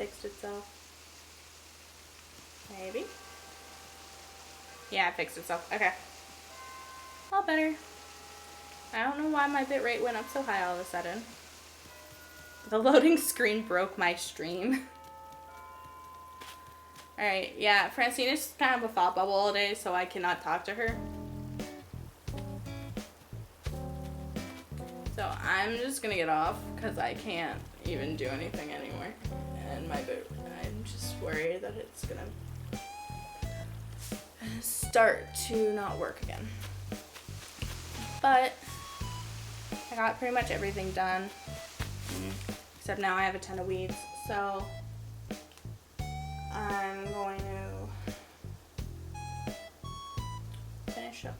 fixed itself. Maybe. Yeah, it fixed itself. Okay. All better. I don't know why my bitrate went up so high all of a sudden. The loading screen broke my stream. Alright, yeah, Francine is kind of a thought bubble all day, so I cannot talk to her. So I'm just gonna get off because I can't even do anything anymore. And I'm just worried that it's gonna start to not work again. But I got pretty much everything done. Except now I have a ton of weeds. So I'm going to finish up.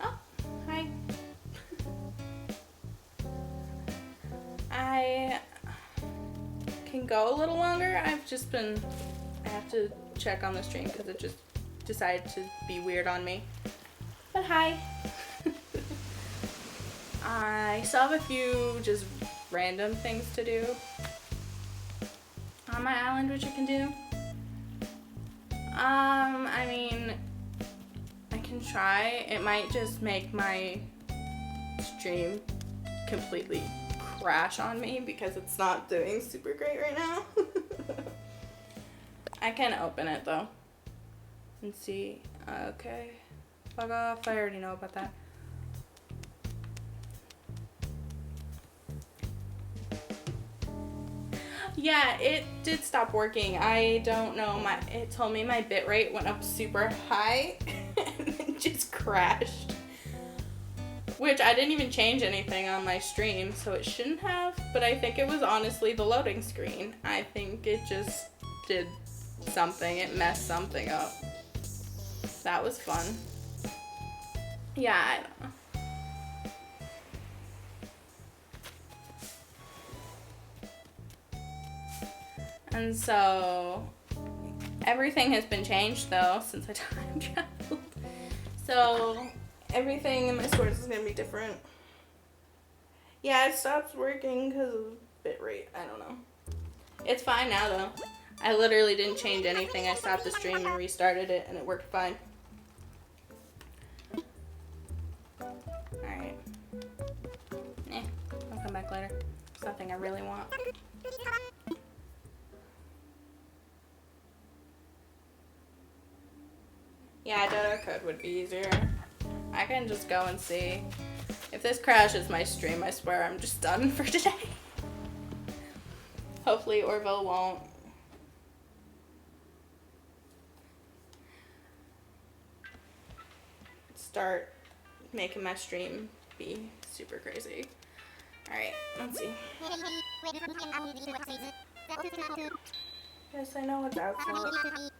Oh, hi. I can go a little longer. I have to check on the stream because it just decided to be weird on me. But hi. I still have a few just random things to do on my island, which I can do. I mean, I can try. It might just make my stream completely crash on me because it's not doing super great right now. I can open it though and see. Okay, fuck off. I already know about that. Yeah, it did stop working. I don't know. It told me my bitrate went up super high and it just crashed. Which I didn't even change anything on my stream, so it shouldn't have. But I think it was honestly the loading screen. I think it just did something. It messed something up. That was fun. Yeah, I don't know. And so everything has been changed though since I time traveled. So everything in my stores is gonna be different. Yeah, it stopped working because of bitrate. I don't know. It's fine now though. I literally didn't change anything. I stopped the stream and restarted it and it worked fine. Alright. I'll come back later. It's nothing I really want. Yeah, Dodo code would be easier. I can just go and see. If this crashes my stream, I swear I'm just done for today. Hopefully Orville won't. Start making my stream be super crazy. Alright, let's see. Yes, I know what's outside.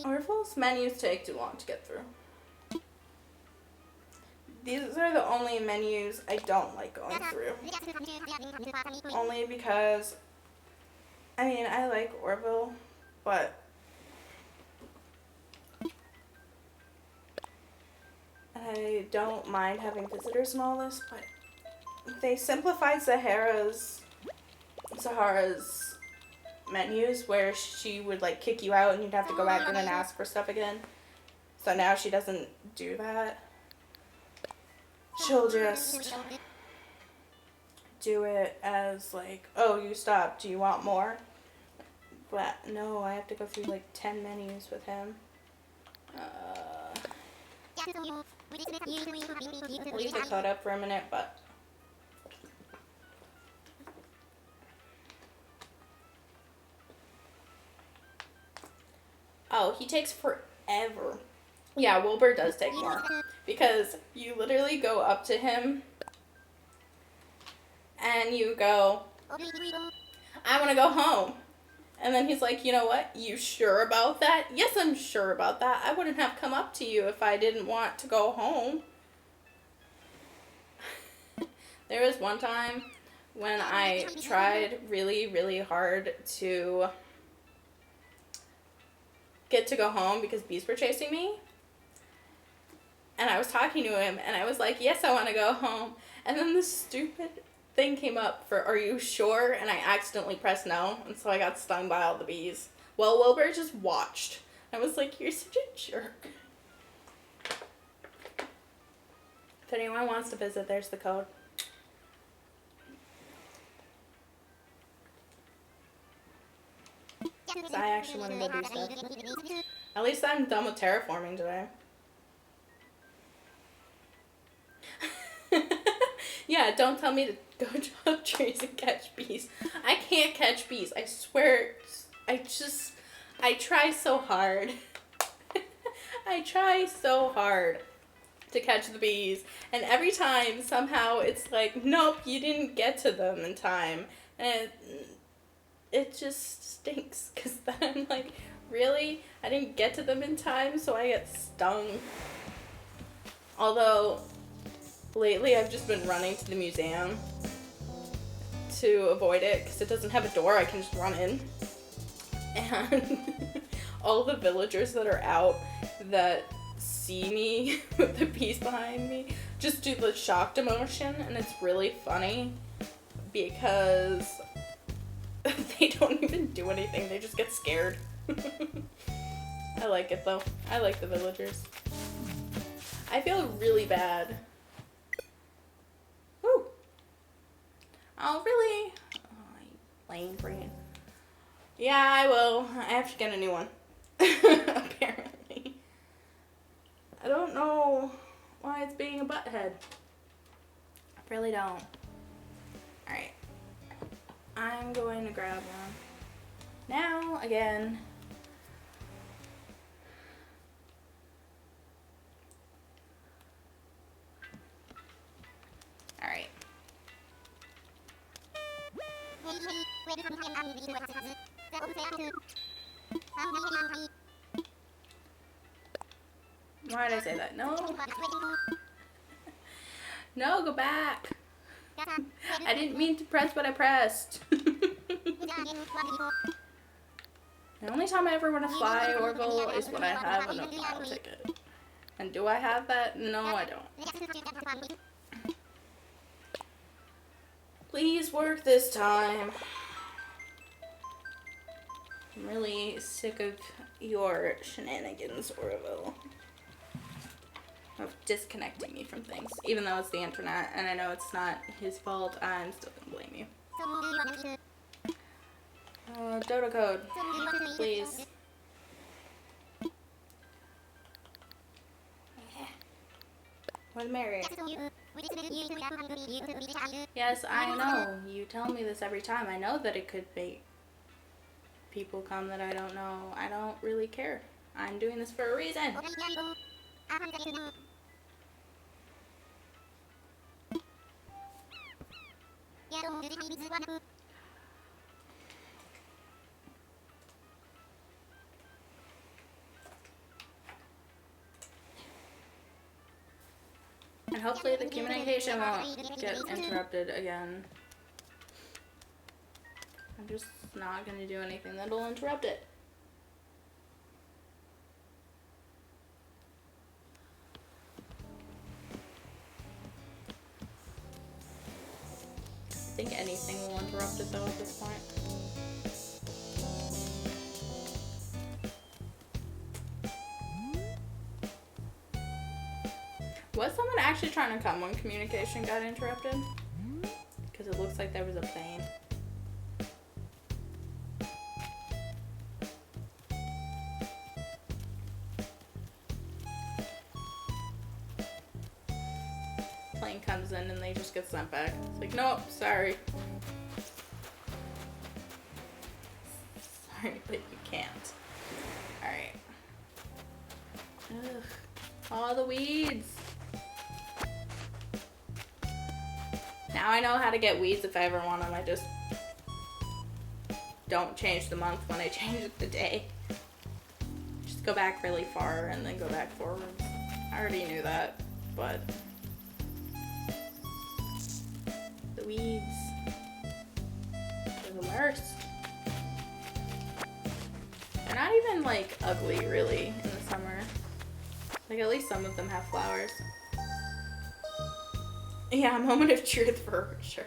Orville's menus take too long to get through. These are the only menus I don't like going through. Only because, I mean, I like Orville, but I don't mind having visitors and all this, but they simplified Zahara's menus where she would like kick you out and you'd have to go back in and ask for stuff again. So now she doesn't do that. She'll just do it as like, oh, you stopped, do you want more? But no, I have to go through like 10 menus with him. Leave the code up for a minute, but oh, he takes forever. Yeah, Wilbur does take more. Because you literally go up to him and you go, I want to go home. And then he's like, you know what? You sure about that? Yes, I'm sure about that. I wouldn't have come up to you if I didn't want to go home. There was one time when I tried really, really hard to get to go home because bees were chasing me. And I was talking to him, and I was like, yes, I want to go home. And then this stupid thing came up for, are you sure? And I accidentally pressed no, and so I got stung by all the bees. Well, Wilbur just watched. I was like, you're such a jerk. If anyone wants to visit, there's the code. So I actually want to go do stuff. At least I'm done with terraforming today. Yeah, don't tell me to go chop trees and catch bees. I can't catch bees. I swear. I try so hard. I try so hard to catch the bees. And every time, somehow, it's like, nope, you didn't get to them in time. And it just stinks. Because then I'm like, really? I didn't get to them in time, so I get stung. Although, lately I've just been running to the museum to avoid it because it doesn't have a door. I can just run in. And all the villagers that are out that see me with the bees behind me just do the shocked emotion, and it's really funny because they don't even do anything. They just get scared. I like it though. I like the villagers. I feel really bad. Woo! Oh, really? Oh, lame brain. Yeah, I will. I have to get a new one. Apparently. I don't know why it's being a butthead. I really don't. Alright. I'm going to grab one. Now, again. Alright. Why did I say that? No. No, go back. I didn't mean to press what I pressed. The only time I ever want to fly Orville is when I have an Apollo ticket. And do I have that? No, I don't. Please work this time. I'm really sick of your shenanigans, Orville. Of disconnecting me from things. Even though it's the internet, and I know it's not his fault, I'm still gonna blame you. Dodo code. Please. Where's Mary? Yes, I know. You tell me this every time. I know that it could make people come that I don't know. I don't really care. I'm doing this for a reason. And hopefully the communication won't get interrupted again. I'm just not going to do anything that'll interrupt it. I think anything will interrupt it though at this point. Was someone actually trying to come when communication got interrupted? Because it looks like there was a plane. Plane comes in and they just get sent back. It's like, nope, sorry. Sorry, but you can't. Alright. Ugh. All the weeds. Now I know how to get weeds if I ever want them. I just don't change the month when I change the day. Just go back really far and then go back forward. I already knew that, but the weeds are the worst. They're not even like ugly really in the summer. Like at least some of them have flowers. Yeah, moment of truth for sure.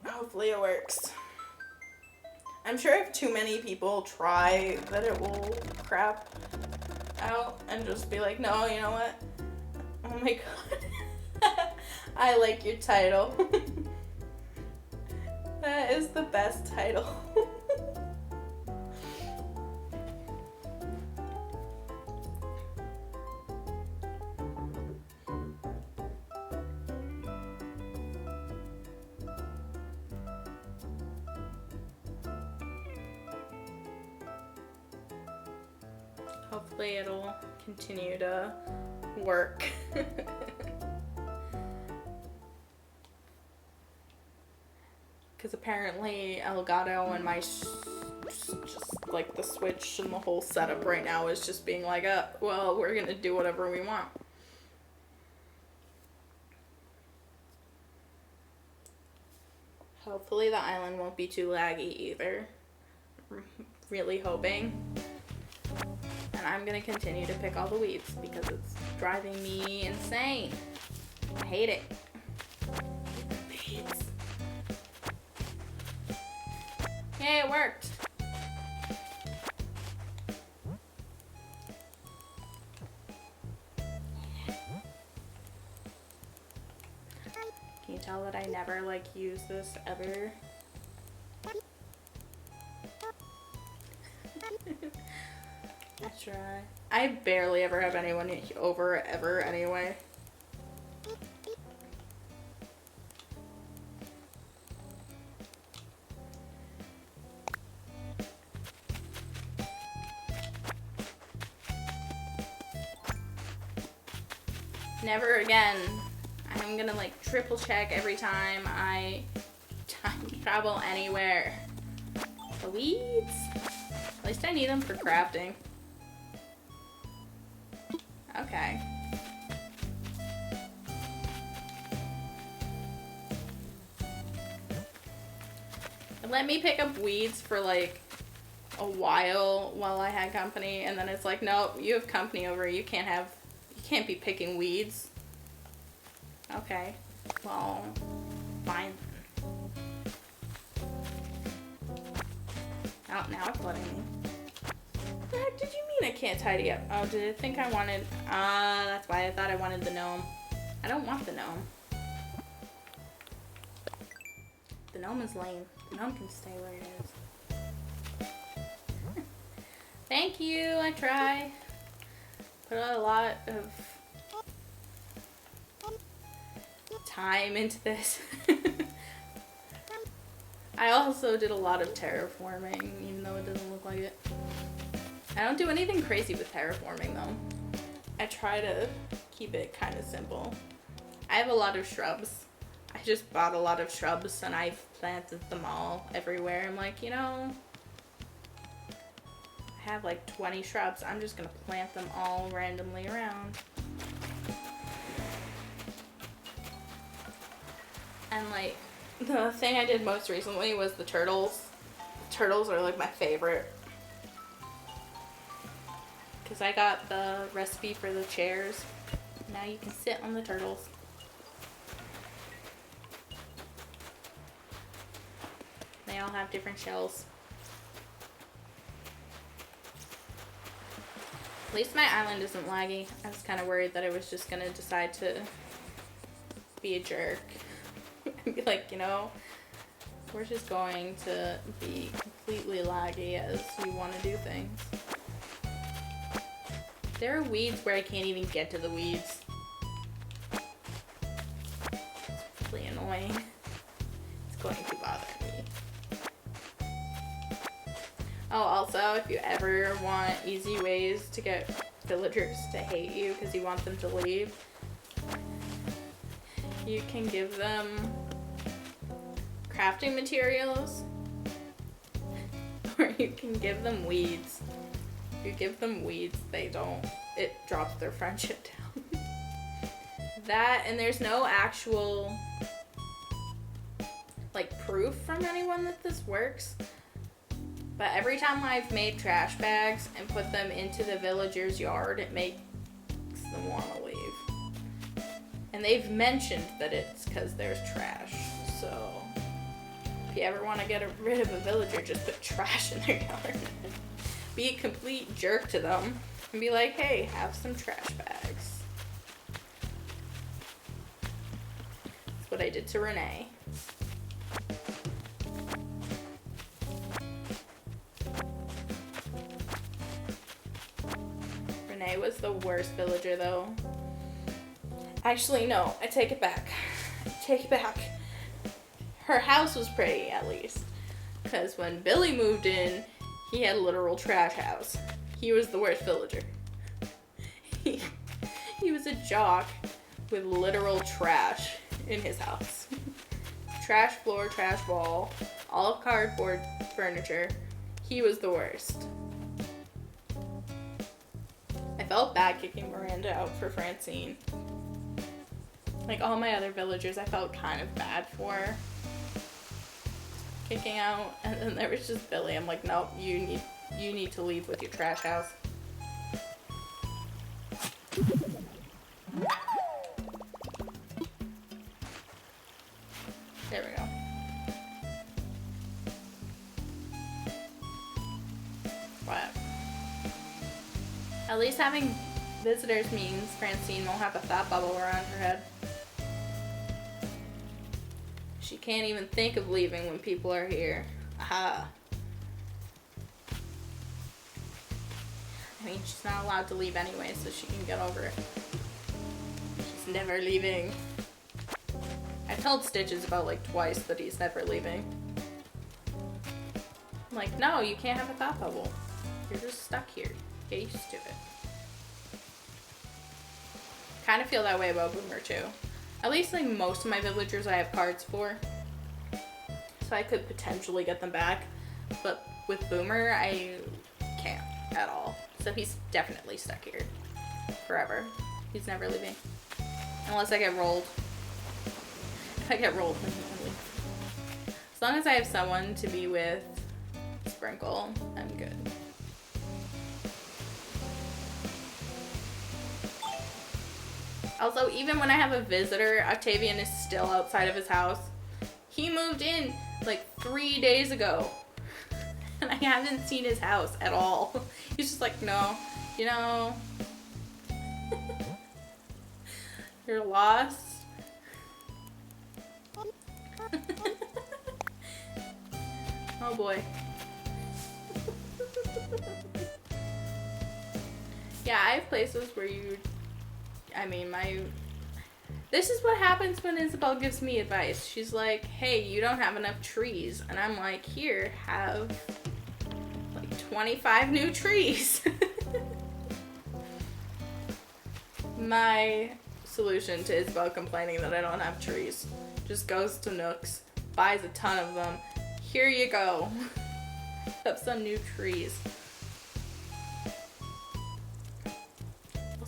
Hopefully it works. I'm sure if too many people try that it will crap out and just be like, no, you know what? Oh my god. I like your title. That is the best title. Hopefully it'll continue to work. Because apparently Elgato and my just like the Switch and the whole setup right now is just being like, well, we're gonna do whatever we want. Hopefully the island won't be too laggy either. Really hoping. And I'm gonna continue to pick all the weeds because it's driving me insane. I hate it. Weeds. Yay, it worked. Can you tell that I never like use this ever? I try. I barely ever have anyone over ever anyway. Never again. I'm gonna like triple check every time I time travel anywhere. The weeds. At least I need them for crafting. Okay. Let me pick up weeds for like a while I had company, and then it's like, no, you have company over, you can't be picking weeds. Okay, well, fine. Oh, now it's letting me. What the heck did you mean I can't tidy up? Oh, did it think I wanted, that's why I thought I wanted the gnome. I don't want the gnome. The gnome is lame. The gnome can stay where it is. Thank you, I try. Put a lot of time into this. I also did a lot of terraforming, even though it doesn't look like it. I don't do anything crazy with terraforming though. I try to keep it kind of simple. I have a lot of shrubs. I just bought a lot of shrubs and I've planted them all everywhere. I'm like, you know, I have like 20 shrubs. I'm just gonna plant them all randomly around. And like, the thing I did most recently was the turtles. The turtles are like my favorite. Because I got the recipe for the chairs. Now you can sit on the turtles. They all have different shells. At least my island isn't laggy. I was kind of worried that I was just going to decide to be a jerk. And be like, you know, we're just going to be completely laggy as you want to do things. There are weeds where I can't even get to the weeds. It's really annoying. It's going to bother me. Oh, also, if you ever want easy ways to get villagers to hate you because you want them to leave, you can give them crafting materials, or you can give them weeds. If you give them weeds, it drops their friendship down. That, and there's no actual, like, proof from anyone that this works, But every time I've made trash bags and put them into the villager's yard, it makes them want to leave. And they've mentioned that it's because there's trash. So if you ever want to get rid of a villager, just put trash in their yard. Be a complete jerk to them and be like, hey, have some trash bags. That's what I did to Renee. Renee was the worst villager though. Actually, no, I take it back. Her house was pretty, at least. Because when Billy moved in, he had a literal trash house. He was the worst villager. He was a jock with literal trash in his house. Trash floor, trash wall, all cardboard furniture. He was the worst. I felt bad kicking Miranda out for Francine. Like all my other villagers, I felt kind of bad for kicking out, and then there was just Billy. I'm like, nope, you need to leave with your trash house. There we go. What? At least having visitors means Francine won't have a thought bubble around her head. She can't even think of leaving when people are here. Aha. I mean, she's not allowed to leave anyway, so she can get over it. She's never leaving. I've told Stitches about like twice that he's never leaving. I'm like, no, you can't have a thought bubble. You're just stuck here. Get used to it. Kind of feel that way about Boomer too. At least like most of my villagers I have cards for. So I could potentially get them back. But with Boomer, I can't at all. So he's definitely stuck here. Forever. He's never leaving. Unless I get rolled. If I get rolled, then he can leave. As long as I have someone to be with Sprinkle, I'm good. Also, even when I have a visitor, Octavian is still outside of his house. He moved in like 3 days ago. And I haven't seen his house at all. He's just like, no, you know, you're lost. Oh boy. Yeah, I have places where this is what happens when Isabel gives me advice. She's like, hey, you don't have enough trees. And I'm like, here, have like 25 new trees. My solution to Isabel complaining that I don't have trees just goes to Nooks, buys a ton of them. Here you go. Have some new trees.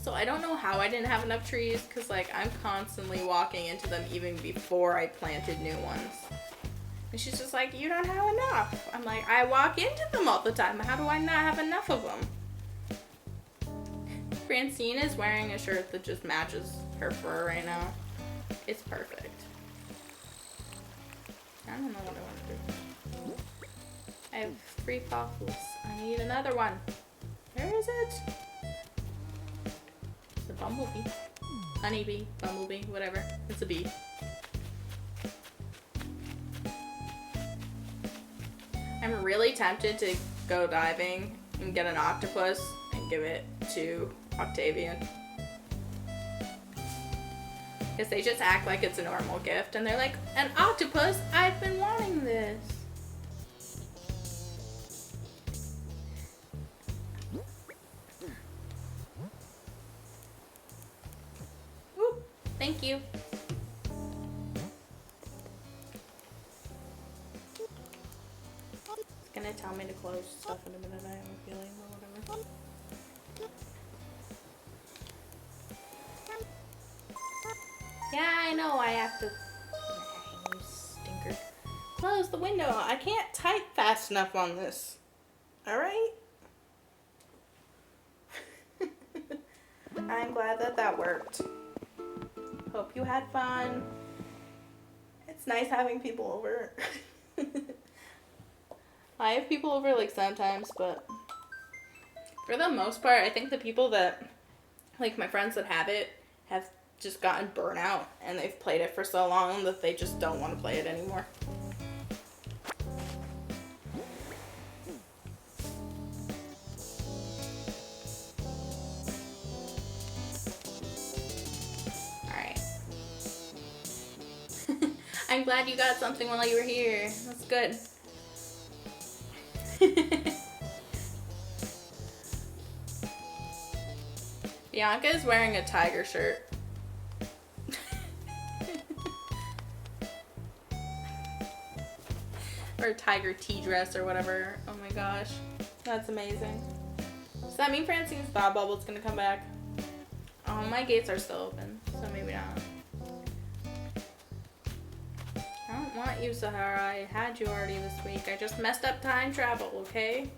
So I don't know how I didn't have enough trees, because like I'm constantly walking into them even before I planted new ones. And she's just like, you don't have enough. I'm like, I walk into them all the time. How do I not have enough of them? Francine is wearing a shirt that just matches her fur right now. It's perfect. I don't know what I want to do. I have 3 fossils. I need another one. Where is it? It's a bumblebee. Honeybee, bumblebee, whatever. It's a bee. I'm really tempted to go diving and get an octopus and give it to Octavian. Because they just act like it's a normal gift and they're like, an octopus? I've been wanting this. Woo, thank you. It's gonna tell me to close stuff in a minute, I have a feeling, or whatever. Yeah, I know, I have to... You stinker. Close the window. I can't type fast enough on this. All right. I'm glad that that worked. Hope you had fun. It's nice having people over. I have people over like sometimes, but for the most part, I think the people that, like my friends that have it, have just gotten burnout and they've played it for so long that they just don't want to play it anymore. Alright. I'm glad you got something while you were here. That's good. Bianca is wearing a tiger shirt. Or a tiger tea dress or whatever. Oh my gosh. That's amazing. Does that mean Francine's Thought Bubble's gonna come back? Oh, my gates are still open, so maybe not. I don't want you, Sahara. I had you already this week. I just messed up time travel, okay?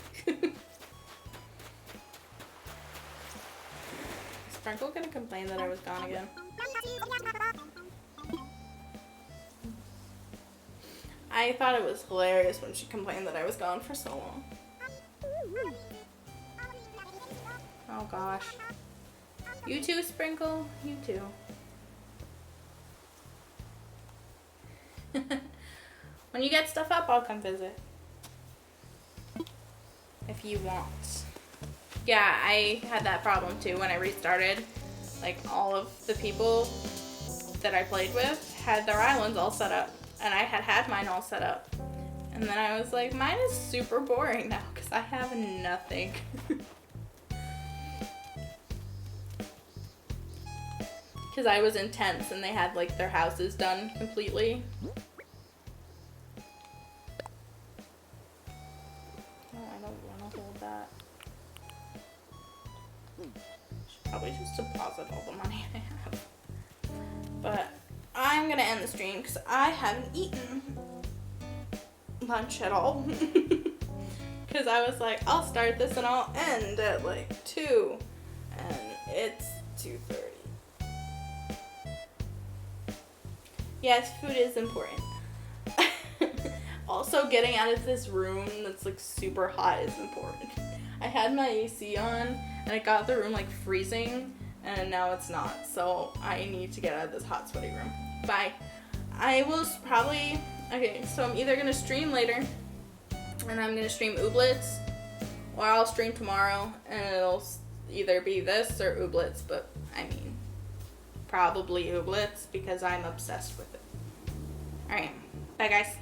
Sprinkle gonna complain that I was gone again. I thought it was hilarious when she complained that I was gone for so long. Oh gosh. You too, Sprinkle. You too. When you get stuff up, I'll come visit. If you want. Yeah, I had that problem too when I restarted. Like, all of the people that I played with had their islands all set up. And I had mine all set up. And then I was like, mine is super boring now because I have nothing. Because I was intense and they had like their houses done completely. Oh, I don't want to hold that. Should probably just deposit all the money I have. But I'm gonna end the stream because I haven't eaten lunch at all. Because I was like, I'll start this and I'll end at like 2. And it's 2:30. Yes, food is important. Also, getting out of this room that's like super hot is important. I had my AC on and it got the room like freezing and now it's not. So I need to get out of this hot, sweaty room. Bye. I will probably... Okay, so I'm either going to stream later and I'm going to stream Ooblets, or I'll stream tomorrow and it'll either be this or Ooblets, but I mean, probably Ooblets because I'm obsessed with it. Alright, bye guys.